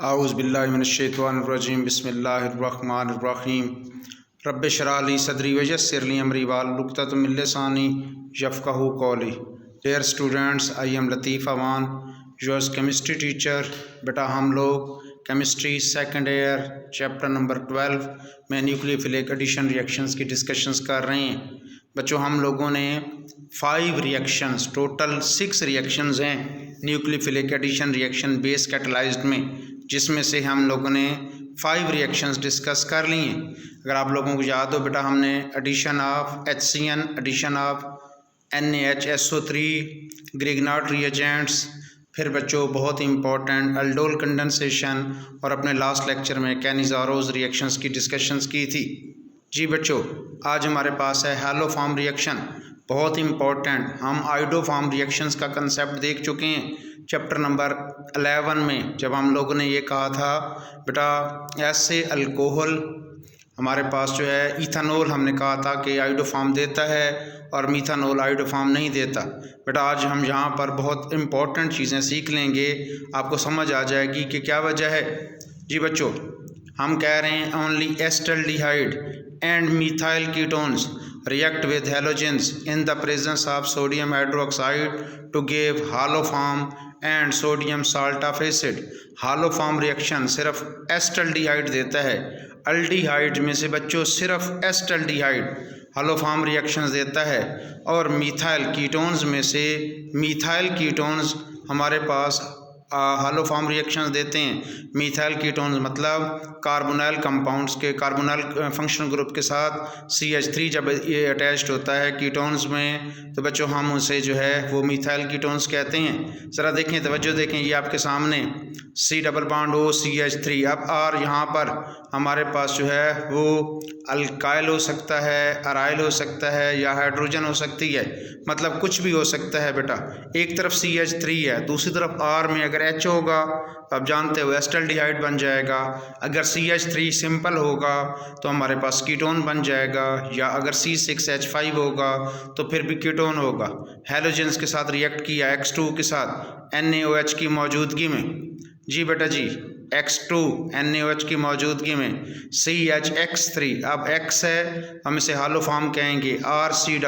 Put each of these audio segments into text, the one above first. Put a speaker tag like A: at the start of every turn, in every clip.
A: आऊज़ुबिल्लाहिमिनश्शैतानिर्रजीम बिस्मिल्लाहिर्रहमानिर्रहीम रब्बिश इश्रह ली सदरी वयस्सिर ली अमरी वाहलुल उक़दतम मिन लिसानी यफ़क़हू क़ौली। Dear students, I am Latif Awan, yours chemistry teacher. बेटा हम लोग chemistry second year chapter number 12 में न्यूक्लियोफिलिक एडिशन रिएक्शंस की डिस्कशंस कर रहे हैं। बच्चों हम लोगों ने 5 रिएक्शंस, टोटल 6 रिएक्शंस हैं nucleophilic addition reaction base catalysed में, जिसमें से हम लोगों ने 5 रिएक्शंस डिस्कस कर ली हैं। अगर आप लोगों को याद हो बेटा, हमने addition of HCN, addition of NaHSO3, Grignard reagents, फिर बच्चों बहुत इंपॉर्टेंट अल्डोल कंडेंसेशन और अपने लास्ट लेक्चर में कैनिज़ारोज रिएक्शंस की डिस्कशंस की थी। जी बच्चों, आज हमारे पास है हैलोफॉर्म रिएक्शन, बहुत इंपॉर्टेंट। हम आयोडोफॉर्म रिएक्शंस का कंसेप्ट देख चुके हैं चैप्टर नंबर 11 में, जब हम लोगों ने ये कहा था बेटा ऐसे अल्कोहल हमारे पास जो है इथानॉल, हमने कहा था कि आयोडोफॉर्म देता है और मीथानॉल आयोडोफॉर्म नहीं देता। बेटा आज हम यहाँ पर बहुत इंपॉर्टेंट चीज़ें सीख लेंगे, आपको समझ आ जाएगी कि क्या वजह है। जी बच्चों, हम कह रहे हैं only acetaldehyde and methyl ketones react with halogens in the presence of sodium hydroxide to give haloform and sodium salt of acid। haloform reaction सिर्फ एस्टल्डिहाइड देता है। अल्डिहाइड में से बच्चों सिर्फ एस्टल्डिहाइड haloform रिएक्शंस देता है, और मिथाइल कीटोन्स में से मिथाइल कीटोन्स हमारे पास हालोफॉर्म रिएक्शंस देते हैं। मिथाइल कीटोन्स मतलब कार्बोनाइल कंपाउंड्स के कार्बोनाइल फंक्शनल ग्रुप के साथ CH3 जब ये अटैच्ड होता है कीटोन्स में, तो बच्चों हम उसे जो है वो मिथाइल कीटोन्स कहते हैं। ज़रा देखें, तवज्जो देखें, ये आपके सामने C double bond O CH3। अब R यहाँ पर हमारे पास जो है वो अल्काइल हो सकता है, अराइल हो सकता है, या हाइड्रोजन हो सकती है, मतलब कुछ भी हो सकता है बेटा। एक तरफ CH3 है, दूसरी तरफ R में अगर H होगा तो आप जानते हो एस्टल्डिहाइड बन जाएगा। अगर CH3 सिंपल होगा तो हमारे पास कीटोन बन जाएगा, या अगर C6H5 होगा तो फिर भी कीटोन होगा। हैलोजेंस के साथ रिएक्ट किया X2 के साथ NaOH की मौजूदगी में। जी बेटा जी, X2 NaOH की मौजूदगी में CHX3, अब X है हम इसे हालोफॉर्म कहेंगे, RCOO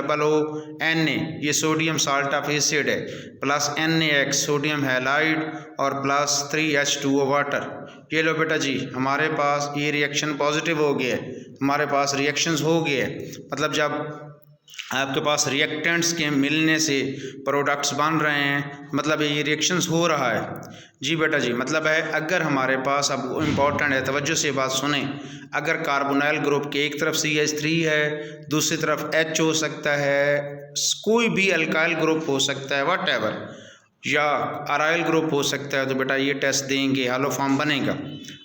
A: Na ये सोडियम साल्ट ऑफ एसिड है, प्लस NaX सोडियम हैलाइड और प्लस 3H2O वाटर। ये लो बेटा जी, हमारे पास ये रिएक्शन पॉजिटिव हो गया है, हमारे पास रिएक्शंस हो गए हैं। मतलब जब आपके पास रिएक्टेंट्स के मिलने से प्रोडक्ट्स बन रहे हैं, मतलब ये रिएक्शंस हो रहा है। जी बेटा जी, मतलब है अगर हमारे पास, अब इम्पॉर्टेंट है, तवज्जो से बात सुने, अगर कार्बोनाइल ग्रुप के एक तरफ CH3 है, दूसरी तरफ H हो सकता है, कोई भी अल्काइल ग्रुप हो सकता है व्हाटएवर, या अराइल ग्रुप हो सकता है, तो बेटा ये टेस्ट देंगे, हालोफॉर्म बनेगा।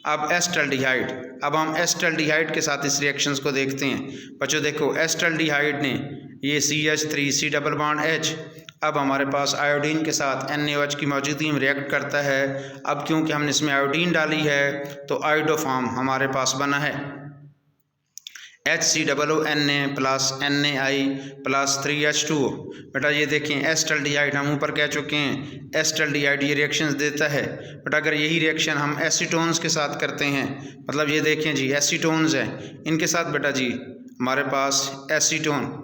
A: अब एस्टल्डिहाइड, अब हम एस्टल्डिहाइड के साथ इस रिएक्शंस को देखते हैं। बच्चों देखो, एस्टल्डिहाइड ने ये CH3 C double bond H, अब हमारे पास आयोडीन के साथ NaOH की मौजूदगी में रिएक्ट करता है। अब क्योंकि हमने इसमें आयोडीन डाली है तो आयोडोफॉर्म हमारे पास बना है HCOONA plus NaI plus 3H2O। बेटा ये देखें एस्टल्डिहाइड, हम ऊपर कह चुके हैं एस्टल्डिहाइड ये रिएक्शंस देता है। बेटा अगर यही रिएक्शन हम एसीटोन्स के साथ करते हैं, मतलब ये देखें जी एसीटोन्स हैं, इनके साथ बेटा जी हमारे पास एसीटोन,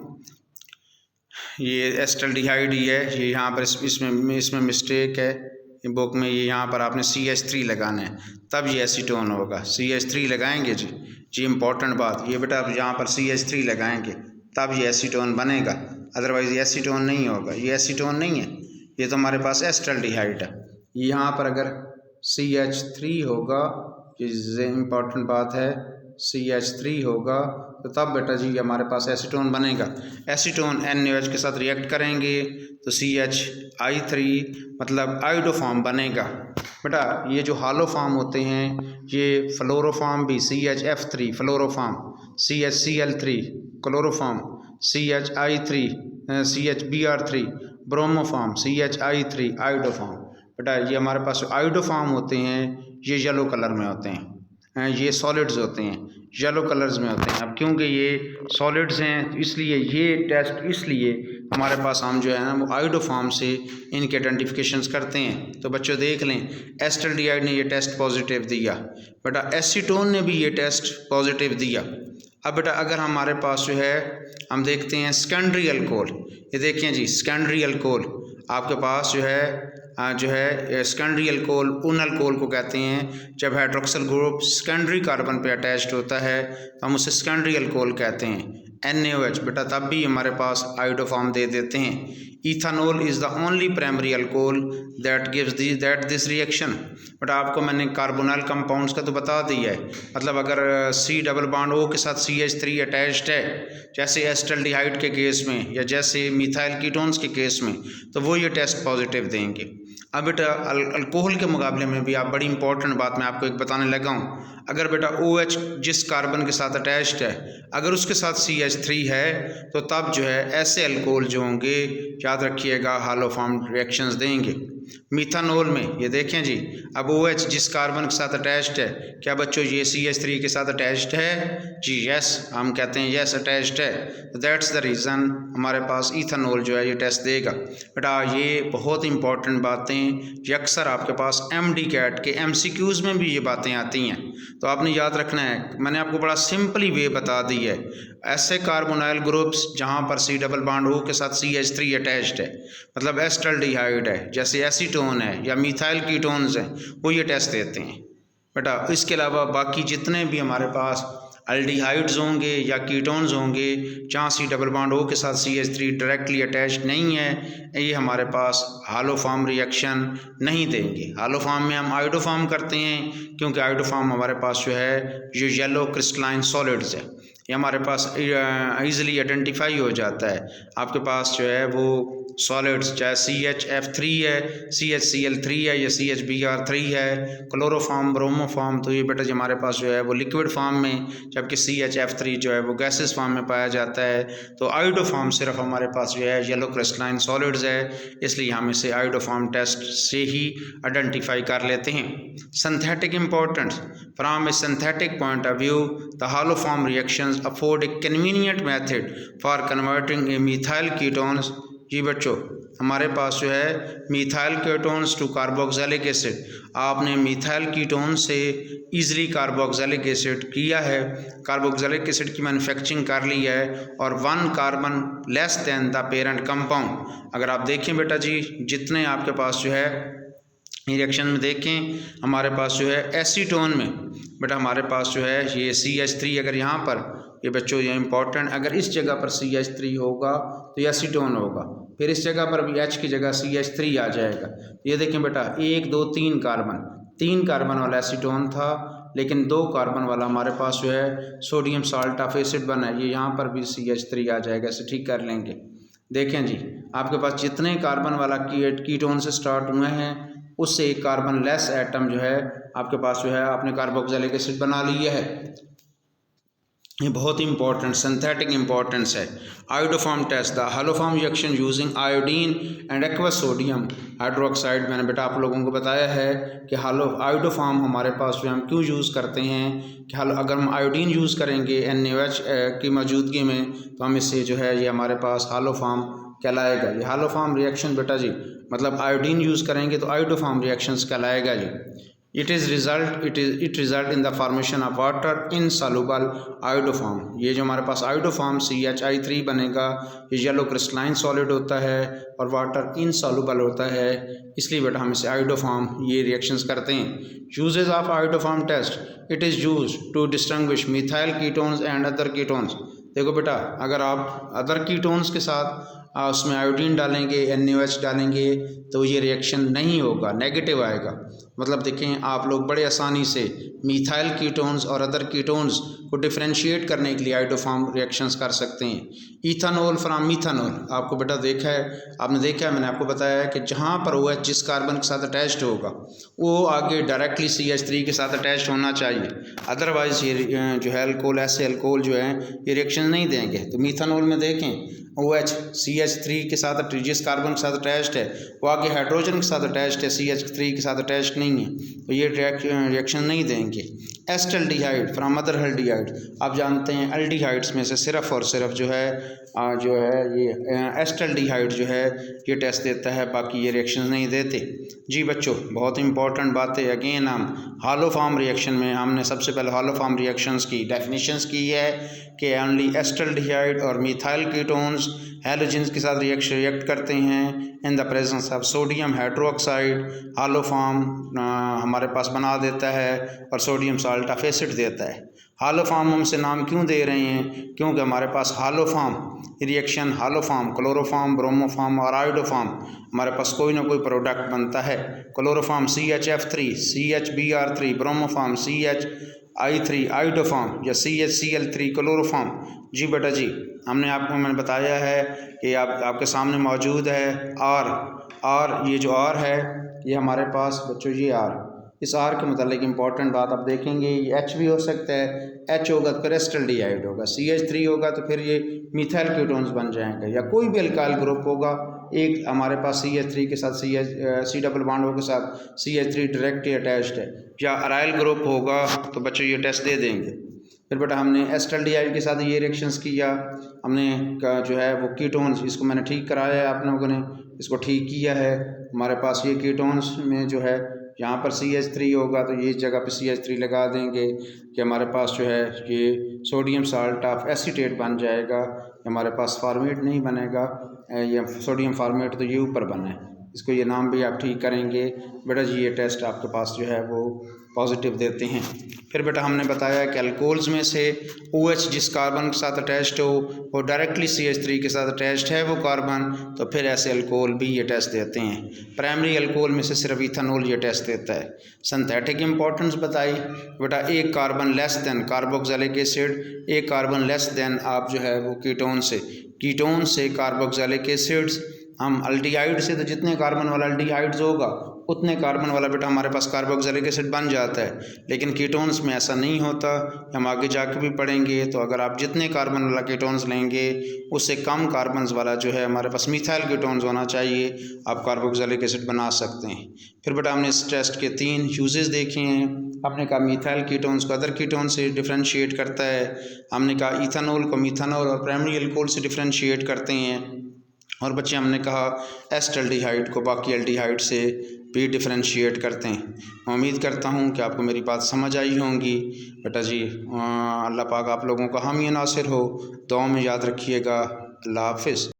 A: ये एस्टल्डिहाइड ही है, ये यहाँ पर इसमें मिस्टेक है बुक में, ये यहाँ पर आपने CH3 लगाना है तब ये एसीटोन होगा। CH3 लगाएंगे जी, जी इम्पोर्टेंट बात ये बेटा, अब यहाँ पर CH3 लगाएंगे तब ये एसीटोन बनेगा, अदरवाइज़ ये एसीटोन नहीं होगा। ये एसीटोन नहीं है, ये तो हमारे पास एस्टल्डिहाइड है। यहाँ पर अगर CH3 होगा, ये इम्पोर्टेंट बात है, CH3 होगा तो तब बेटा जी हमारे पास एसीटोन बनेगा। एसीटोन NaOH के साथ रिएक्ट करेंगे तो CHI3 मतलब आयोडोफॉर्म बनेगा। बेटा ये जो हालोफॉर्म होते हैं, ये फ्लोरोफॉर्म भी CHF3 फ्लोरोफॉर्म, CHCl3 chloroform, CHI3 CHBr3 bromoform, CHI3 iodoform. बेटा ये हमारे पास आयोडोफॉर्म होते हैं, ये येलो कलर में होते हैं, ये सॉलिड्स होते हैं, येलो कलर्स में होते हैं। अब क्योंकि ये सॉलिड्स हैं इसलिए ये टेस्ट इसलिए हमारे पास हम जो है ना वो आयोडोफॉर्म से इनके आइडेंटिफिकेशंस करते हैं। तो बच्चों देख लें, एसिटाल्डिहाइड ने ये टेस्ट पॉजिटिव दिया, बेटा एसीटोन ने भी ये टेस्ट पॉजिटिव दिया। अब बेटा अगर हमारे पास जो है हम देखते हैं सेकेंडरी अल्कोहल, ये देखें जी सेकेंडरी अल्कोहल आपके पास जो है सेकेंडरी अल्कोहल उन अल्कोहल को कहते हैं जब हाइड्रोक्सिल ग्रुप सेकेंडरी कार्बन पे अटैच्ड होता है तो हम उसे सेकेंडरी अल्कोहल कहते हैं। NaOH बेटा तब भी हमारे पास आयोडोफॉर्म दे देते हैं। Ethanol is the only primary alcohol that gives this reaction. बेटा आपको मैंने कार्बोनाइल कंपाउंड्स का तो बता दिया है, मतलब अगर C डबल बॉन्ड O के साथ CH3 अटैच्ड है जैसे एसिटाल्डिहाइड के केस में या जैसे मिथाइल कीटोन्स के केस में, तो वो ये टेस्ट पॉजिटिव देंगे। अब बेटा अल्कोहल के मुकाबले में भी आप बड़ी इंपॉर्टेंट बात मैं आपको एक बताने लगा हूँ, अगर बेटा OH जिस कार्बन के साथ अटैच्ड है अगर उसके साथ CH3 है तो तब जो है ऐसे अल्कोहल जो होंगे याद रखिएगा हालोफॉर्म रिएक्शंस देंगे। मिथानॉल में ये देखें जी, अब OH जिस कार्बन के साथ अटैच्ड है, क्या बच्चों ये CH3 के साथ अटैच्ड है? जी यस, हम कहते हैं यस अटैच्ड है। दैट्स द रीज़न हमारे पास इथानॉल जो है ये टेस्ट देगा। बेटा ये बहुत इंपॉर्टेंट बातें ये अक्सर आपके पास MD कैट के MCQs में भी ये बातें आती हैं, तो आपने याद रखना है। मैंने आपको बड़ा सिंपली वे बता दी है, ऐसे कार्बोनाइल ग्रुप्स जहाँ पर C डबल बॉन्ड O के साथ CH3 अटैच्ड है, मतलब एसिटाल्डिहाइड है जैसे एसीटोन है या मिथाइल कीटोन्स हैं, वो ये टेस्ट देते हैं। बेटा इसके अलावा बाकी जितने भी हमारे पास अल्डिहाइड्स होंगे या कीटोन्स होंगे जहाँ C डबल बॉन्ड O के साथ CH3 डायरेक्टली अटैच्ड नहीं है, ये हमारे पास हालोफॉर्म रिएक्शन नहीं देंगे। हालोफॉर्म में हम आयोडोफॉर्म करते हैं क्योंकि आयोडोफॉर्म हमारे पास जो है ये येलो क्रिस्टलाइन सॉलिड्स है, ये हमारे पास ईज़िली आइडेंटिफाई हो जाता है। आपके पास जो है वो सॉलिड्स चाहे CHF3 है, CHCl3 है या CHBr3 है, क्लोरोफॉर्म ब्रोमोफॉर्म, तो ये बेटा जो हमारे पास जो है वो लिक्विड फॉर्म में, जबकि CHF3 जो है वो गैसेस फॉर्म में पाया जाता है। तो आयोडोफॉर्म सिर्फ हमारे पास जो है येलो क्रिस्टलाइन सॉलिड्स है, इसलिए हम इसे आयोडोफॉर्म टेस्ट से ही आइडेंटिफाई कर लेते हैं। Synthetic importance from a synthetic point of view the haloform reactions afford a convenient method for converting a methyl ketones. जी बच्चों हमारे पास जो है methyl ketones to carboxylic acid, आपने मिथाइल कीटोन से ईजिली कार्बोक्सिलिक एसिड किया है, कार्बोक्सिलिक एसिड की मैन्युफैक्चरिंग कर ली है और 1 carbon less than the parent compound. अगर आप देखें बेटा जी जितने आपके पास जो है रिएक्शन में देखें हमारे पास जो है एसीटोन में बेटा हमारे पास जो है ये CH3, अगर यहाँ पर ये बच्चों ये इंपॉर्टेंट, अगर इस जगह पर CH3 होगा तो ये एसीटोन होगा, फिर इस जगह पर भी H की जगह CH3 आ जाएगा। ये देखें बेटा 1 2 3 कार्बन, 3 कार्बन वाला एसीटोन था लेकिन 2 कार्बन वाला हमारे पास जो है सोडियम साल्ट ऑफ एसिड बना है, ये यहाँ पर भी CH3 आ जाएगा, इसे ठीक कर लेंगे। देखें जी आपके पास जितने कार्बन वाला कीटोन से स्टार्ट हुए हैं उससे एक कार्बन लेस एटम जो है आपके पास जो है आपने कार्बोक्सिलिक एसिड बना लिया है। ये बहुत इंपॉर्टेंट सिंथेटिक इंपॉर्टेंस है। Iodoform test the haloform reaction using iodine and aqueous sodium hydroxide. मैंने बेटा आप लोगों को बताया है कि आयोडोफॉर्म हमारे पास जो हम क्यों यूज़ करते हैं कि अगर हम आयोडीन यूज़ करेंगे NaOH की मौजूदगी में तो हम इससे जो है ये हमारे पास हालोफॉर्म कहलाएगा। ये हालोफॉर्म रिएक्शन बेटा जी मतलब आयोडीन यूज़ करेंगे तो आयोडोफॉर्म रिएक्शंस कहलाएगा जी। it result in the formation of water insoluble iodoform। ये जो हमारे पास iodoform CHI3 बनेगा ये येलो क्रिस्टलाइन सॉलिड होता है और वाटर इनसॉल्युबल होता है, इसलिए बेटा हम इसे iodoform ये रिएक्शंस करते हैं। Usages of iodoform test, it is use to distinguish methyl ketones and other ketones. देखो बेटा अगर आप अदर कीटोन्स के साथ उसमें आयोडीन डालेंगे NaOH डालेंगे तो ये रिएक्शन नहीं होगा, नेगेटिव आएगा। मतलब देखें आप लोग बड़े आसानी से मिथाइल कीटोन्स और अदर कीटोन्स को डिफरेंशिएट करने के लिए आयोडोफॉर्म रिएक्शंस कर सकते हैं। इथानॉल फ्रॉम मिथानॉल आपको बेटा देखा है, आपने देखा है, मैंने आपको बताया है कि जहाँ पर OH जिस कार्बन के साथ अटैच्ड होगा वो आगे डायरेक्टली CH3 के साथ अटैच्ड होना चाहिए, अदरवाइज़ ये जो है अल्कोहल ऐसे अल्कोहल जो है ये रिएक्शन नहीं देंगे। तो मिथानॉल में देखें OH CH3 के साथ जिस कार्बन के साथ अटैच्ड है वो आगे आगे हाइड्रोजन के साथ अटैच्ड है, CH3 के साथ अटैच्ड नहीं है, तो ये रिएक्शन नहीं देंगे। एस्टल्डिहाइड फ्रॉम अदर एल्डिहाइड, आप जानते हैं एल्डिहाइड्स में से सिर्फ और सिर्फ जो है ये एस्टल्डिहाइड जो है ये टेस्ट देता है, बाकी ये रिएक्शन नहीं देते। जी बच्चों, बहुत इंपॉर्टेंट बातें अगेन हम हॉलो फॉर्म रिएक्शन में हमने सबसे पहले हॉलो फॉर्म रिएक्शंस की डेफिनेशंस की है कि ओनली एस्टल्डिहाइड और मिथाइल कीटोन्स हैलोजेंस के साथ रिएक्ट करते हैं in the presence of sodium hydroxide. Hollow form हमारे पास बना देता है और सोडियम साल्ट ऑफ एसिड देता है। हॉलो फॉर्म हमसे नाम क्यों दे रहे हैं, क्योंकि हमारे पास haloform reaction, haloform chloroform, bromoform और आयोडोफॉर्म, हमारे पास कोई ना कोई प्रोडक्ट बनता है। Chloroform CHF3, CHBr3, bromoform CHI3, iodoform या CHCl3 क्लोरोफॉर्म। जी बेटा जी, मैंने बताया है कि आपके सामने मौजूद है और ये जो R है ये हमारे पास बच्चों ये R, इस R के मतलब इंपॉर्टेंट बात आप देखेंगे, ये H भी हो सकता है, H होगा तो फिर एस्टल्डिहाइड होगा, CH3 होगा तो फिर ये मिथाइल कीटोन्स बन जाएंगे, या कोई भी अल्काइल ग्रुप होगा, एक हमारे पास CH3 के साथ C डबल बॉन्ड के साथ CH3 डायरेक्टली अटैच्ड है, या अराइल ग्रुप होगा तो बच्चों ये टेस्ट दे देंगे। फिर बेटा हमने एस्टल्डिहाइड के साथ ये रिएक्शंस किया, हमने जो है वो कीटोन्स, इसको मैंने ठीक कराया है, आप लोगों ने इसको ठीक किया है। हमारे पास ये कीटोन्स में जो है यहाँ पर CH3 होगा तो ये जगह पे CH3 लगा देंगे कि हमारे पास जो है ये सोडियम साल्ट ऑफ एसीटेट बन जाएगा, हमारे पास फॉर्मेट नहीं बनेगा, ये सोडियम फॉर्मेट तो ये ऊपर बना है, इसको ये नाम भी आप ठीक करेंगे। बेटा जी ये टेस्ट आपके पास जो है वो पॉजिटिव देते हैं। फिर बेटा हमने बताया कि अल्कोहल्स में से OH जिस कार्बन के साथ अटैच्ड हो वो डायरेक्टली CH3 के साथ अटैच्ड है वो कार्बन, तो फिर ऐसे अल्कोहल भी ये टेस्ट देते हैं। प्राइमरी अल्कोहल में से सिर्फ इथेनॉल ये टेस्ट देता है। सिंथेटिक इंपॉर्टेंस बताई बेटा, एक carbon less than carboxylic acid, एक कार्बन लेस देन आप जो है वो कीटोन से कार्बोक्सिलिक एसिड्स, हम अल्डिहाइड से तो जितने कार्बन वाला अल्डिहाइड्स होगा उतने कार्बन वाला बेटा हमारे पास कार्बोक्सिलिक एसिड बन जाता है, लेकिन कीटोन्स में ऐसा नहीं होता, हम आगे जाके भी पढ़ेंगे। तो अगर आप जितने कार्बन वाला कीटोन्स लेंगे उससे कम कार्बन वाला जो है हमारे पास मिथाइल कीटोन्स होना चाहिए, आप कार्बोक्सिलिक एसिड बना सकते हैं। फिर बेटा हमने इस टेस्ट के 3 यूजेस देखे हैं। हमने कहा मिथाइल कीटोन्स को अदर कीटोन से डिफ्रेंशिएट करता है, हमने कहा इथेनॉल को मिथेनॉल और प्राइमरी अल्कोहल से डिफ्रेंशिएट करते हैं, और बच्चे हमने कहा एस्टल्डिहाइड को बाकी एल्डिहाइड से भी डिफ्रेंशिएट करते हैं। मैं उम्मीद करता हूँ कि आपको मेरी बात समझ आई होंगी। बेटा जी अल्लाह पाक आप लोगों का हामी नासिर हो, दुआ में याद रखिएगा। अल्लाह हाफिज़।